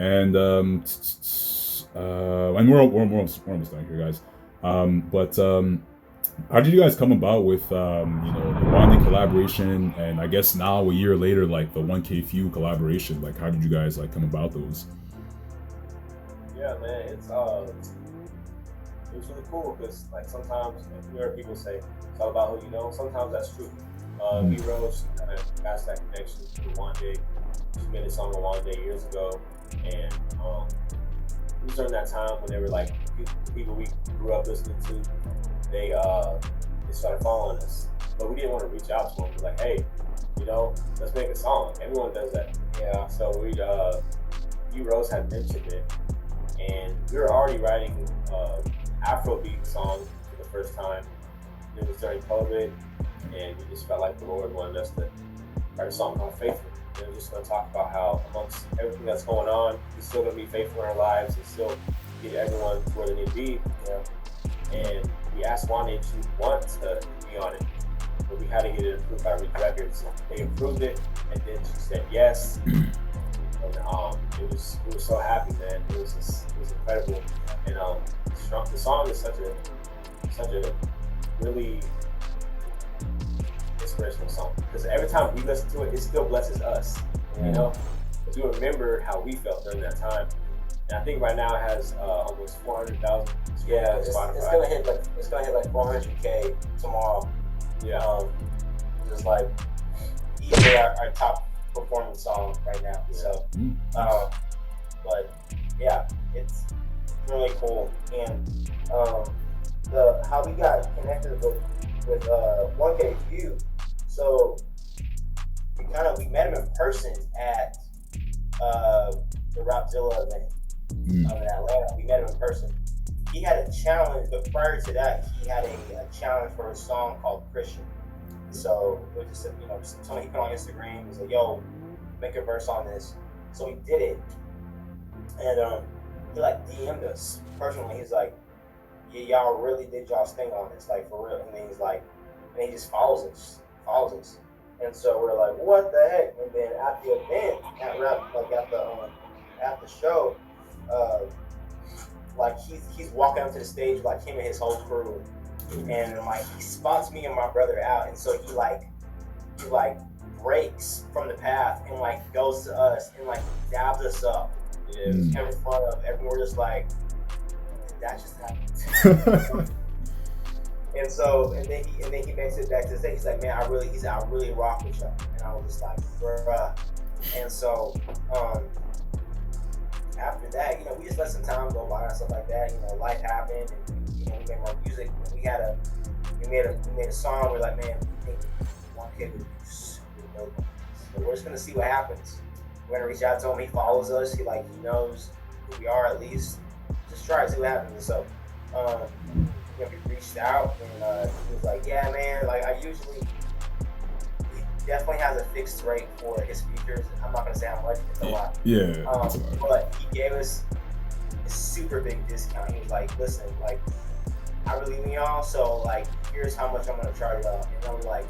And and we're almost done here, guys. But how did you guys come about with the Wande collaboration, and I guess now a year later, like the 1kphew collaboration? Like, how did you guys like come about those? Yeah, man, it's really cool because like sometimes you hear people say it's all about who you know. Sometimes that's true. B Rose kind of got that connection to Wande. She made a song with Wande years ago, and it was during that time when they were like people we grew up listening to. They started following us, but we didn't want to reach out to them. We're like, hey, let's make a song. Everyone does that. Yeah. So B Rose had mentioned it, and we were already writing Afrobeat song for the first time. It was during COVID, and we just felt like the Lord wanted us to write a song called Faithful. And we're just going to talk about how amongst everything that's going on, we're still going to be faithful in our lives and still get everyone to where they need to be. And we asked Wande to want to be on it, but we had to get it approved by Reach Records. They approved it, and then she said yes. And we were so happy, man. It was incredible. And the song is such a really inspirational song, because every time we listen to it, it still blesses us. Because we remember how we felt during that time. And I think right now it has almost 400,000. Yeah, it's gonna hit like 400K tomorrow. Yeah, just like easily our top performing song right now. Yeah. So, but yeah, it's really cool. And how we got connected with 1kphew. So we met him in person at the Rapzilla event in Atlanta. We met him in person. He had a challenge, but prior to that, he had a challenge for a song called Christian. So it was just something he put on Instagram. He was like, "Yo, make a verse on this." So we did it, and he like DM'd us personally. He's like, "Yeah, y'all really did y'all's thing on this, like for real." And then he's like, and he just follows us. And so we're like, "What the heck?" And then at the event, at the show, like he's walking up to the stage, like him and his whole crew, and like he spots me and my brother out, and so he breaks from the path and like goes to us and like dabs us up in front of everyone. We're just like, did that just happen? and then he makes it back to the stage. He's like, "Man, I really rock with y'all." And I was just like, bruh. And so after that, we just let some time go by and stuff like that. Life happened, and we made more music. And we made a song. We're like, man, we think 1K would be super dope. So we're just gonna see what happens. We're gonna reach out to him. He follows us. He knows who we are at least. Just try to see what happens. And so we reached out, and he was like, "Yeah, man. Like he definitely has a fixed rate for his features. I'm not gonna say how much. It's a lot. Yeah. But he gave us a super big discount. He was like, "Listen, like I really need y'all, so like here's how much I'm gonna charge y'all." And I'm like,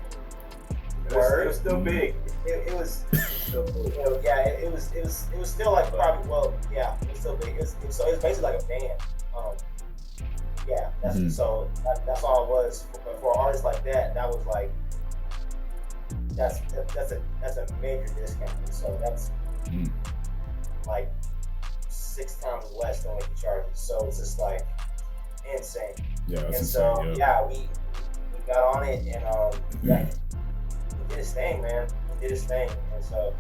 "Word." It was still big. It was still big. It was still like probably it was still big. It was basically like a band. That's all it was for artists like that. That was like. That's a major discount. So that's like 6 times less than what he charges. So it's just like insane. Yeah, that's insane. So we got on it, and he did his thing, man. He did his thing, and so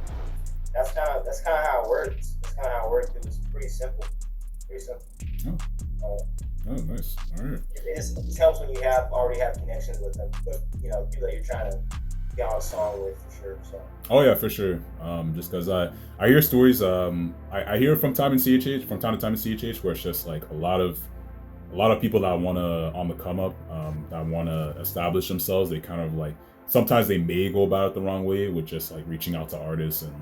that's kind of how it worked. It was pretty simple. Oh, nice. All right. It just helps when you already have connections with them, but people that you're trying to get on a song with, for sure. So. Oh yeah, for sure. Just because I hear stories. I hear from time to time in CHH where it's just like a lot of people that wanna on the come up, that wanna establish themselves. They kind of like sometimes they may go about it the wrong way with just like reaching out to artists and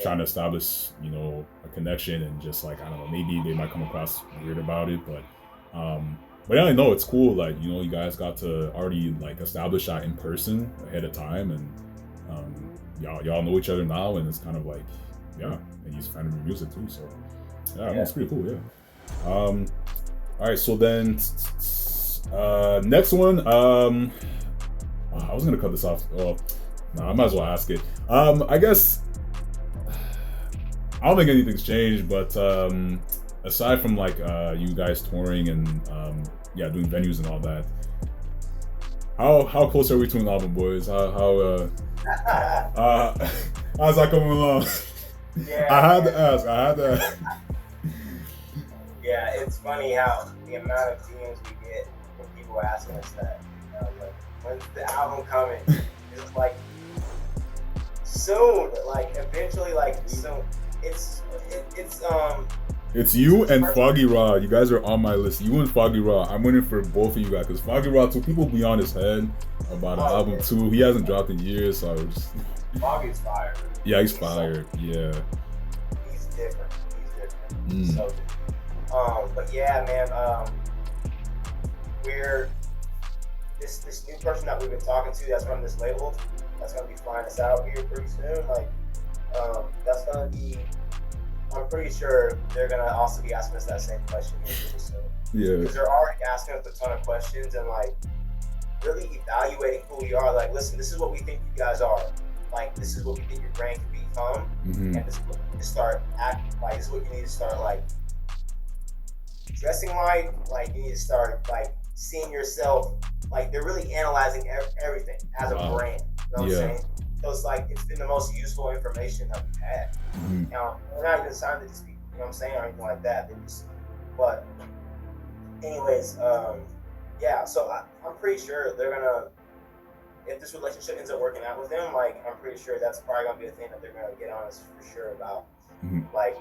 trying to establish a connection, and just like I don't know, maybe they might come across weird about it, but yeah, no, it's cool. Like you guys got to already like establish that in person ahead of time, and y'all know each other now, and it's kind of like yeah, and he's a fan of your music too. So yeah, it's pretty cool. Yeah. All right, so then next one. I was gonna cut this off. Oh, no, I might as well ask it. I guess I don't think anything's changed, but aside from like you guys touring and doing venues and all that, how close are we to an album, boys? How's that coming along? Yeah, I had to ask. Yeah, it's funny how the amount of DMs we get from people asking us that. Like, when's the album coming? It's like soon, like eventually, like soon. It's you and Foggy Raw. You guys are on my list. You and Foggy Raw. I'm waiting for both of you guys because Foggy Raw too. People be on his head about an album too. He hasn't dropped in years, so I was just. Foggy's fire. Yeah, he's fired. Yeah. He's different. So different. But yeah, man. We're this new person that we've been talking to that's from this label. That's gonna be flying us out here pretty soon. Like, that's gonna be. I'm pretty sure they're gonna also be asking us that same question here pretty soon. Yeah. Because they're already asking us a ton of questions and like really evaluating who we are. Like, listen, this is what we think you guys are. Like, this is what we think your brand can become, and this is what you need to start acting like. This is what you need to start like dressing like. Like, you need to start like seeing yourself. Like, they're really analyzing everything as a brand. You know what I'm saying? So it's like it's been the most useful information that we've had. Now, we're not even signed to these people, you know what I'm saying, or anything like that. But anyways, yeah. So I'm pretty sure they're gonna. If this relationship ends up working out with them, like I'm pretty sure that's probably gonna be a thing that they're gonna get on us for sure about. Like,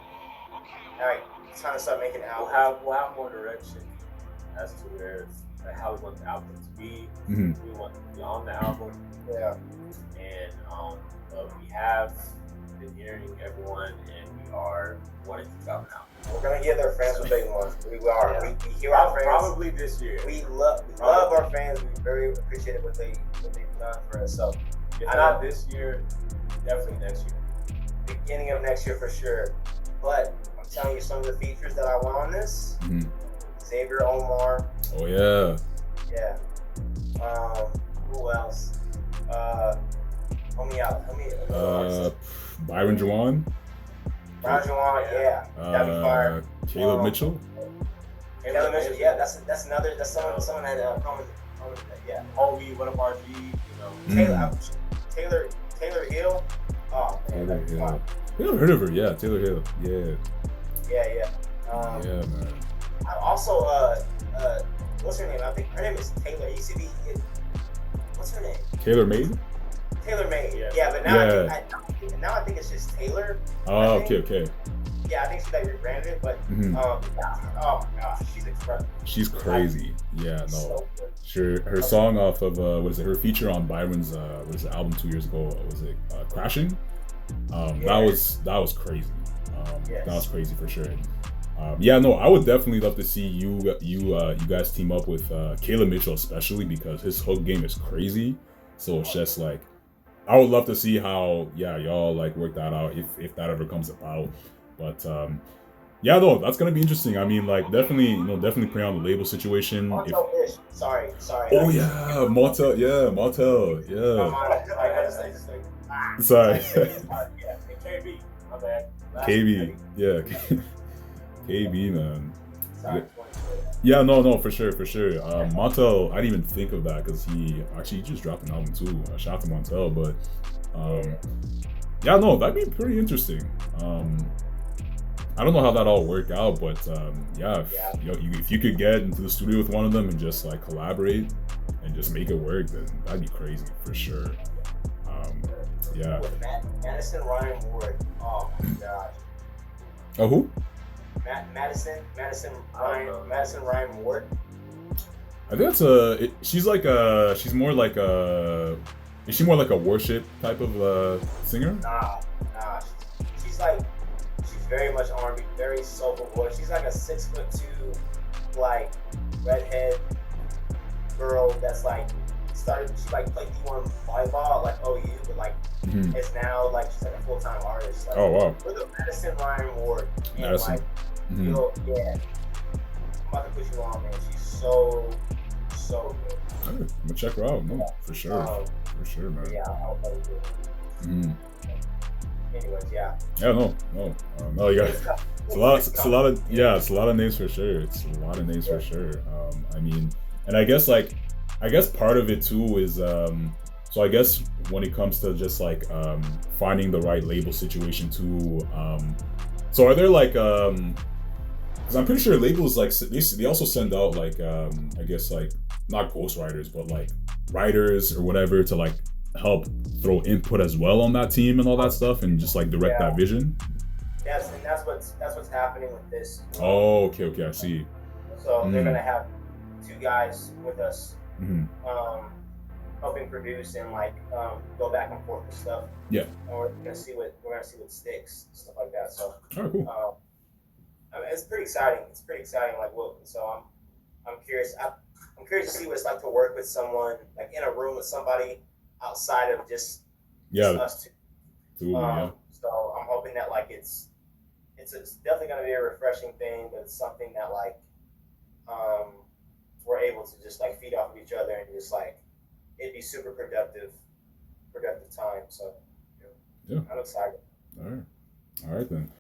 all right, it's time to start making an album. We'll have more direction as to where like how we want the album to be. We want to be on the album. Yeah. And we have been hearing everyone, and we are wanting to drop an album. We're gonna give their fans what they want. We are. Yeah. We hear our fans. Probably this year. We love our fans. We very appreciate what they've done for us. So if not this year, definitely next year. Beginning of next year for sure. But I'm telling you, some of the features that I want on this: Xavier Omar. Oh yeah. Yeah. Who else? Help me out. Byron Juwan. Byron Juwan, yeah. That'd be fire. Caleb Mitchell. Caleb Mitchell, yeah. That's another. That's someone that yeah. Obi, what about G? You know. Taylor Hill. Oh man, Taylor Hill. You never heard of her? Yeah, Taylor Hill. Yeah. Yeah. Yeah, man. I also what's her name? I think her name is Taylor. What's her name? Taylor Made. Taylor Made. Yeah, but now I think it's just Taylor. Oh, okay. Yeah, I think she like rebranded it, but oh my gosh, she's incredible. She's crazy. Yeah, no. So sure. Her song off of her feature on Byron's album 2 years ago? Was it Crashing? That was crazy. That was crazy for sure. Yeah, no, I would definitely love to see you guys team up with Caleb Mitchell, especially because his hook game is crazy. So it's just like, I would love to see how y'all like work that out if that ever comes about. But yeah, no, that's gonna be interesting. I mean, like definitely play on the label situation. Sorry. Oh yeah, Martel. Yeah. Sorry. KB, my bad. KB, yeah. KB, man. Yeah, no, for sure. Montel, I didn't even think of that because he just dropped an album too. Shout out to Montel, but yeah, no, that'd be pretty interesting. I don't know how that all worked out, but if you could get into the studio with one of them and just like collaborate and just make it work, then that'd be crazy for sure. Yeah. Madison Ryan Ward. Oh my gosh. Oh, who? Madison Ryan Ward. I think that's she's more like a. Is she more like a worship type of singer? Nah. She's very much R&B, very soulful voice. She's like a 6'2", like redhead girl that's like she like played D1 volleyball like OU, but like it's now like she's like a full-time artist. Like, oh wow. We're the Madison Ryan Ward. And Madison. like, yeah, I'm about to put you on, man. She's so good. I'm gonna check her out. No, for sure. For sure, man. Yeah, I'll probably do it. Anyways, yeah. Yeah, no, you got it's a lot of names for sure. It's a lot of names for sure. I mean, and I guess part of it too is so I guess when it comes to just like finding the right label situation too. So are there like because I'm pretty sure labels like they also send out like I guess like not ghostwriters but like writers or whatever to like help throw input as well on that team and all that stuff and just like direct that vision. Yes, and that's what's happening with this. Oh, okay, I see. So they're gonna have 2 guys with us, helping produce and like go back and forth with stuff. Yeah. And we're gonna see what sticks, stuff like that. So. Oh, cool. I mean, it's pretty exciting. Like, so I'm curious. I'm curious to see what it's like to work with someone, like in a room with somebody outside of just us 2. So I'm hoping that like it's definitely going to be a refreshing thing, but it's something that like we're able to just like feed off of each other and just like it'd be super productive time. So I'm excited. All right then.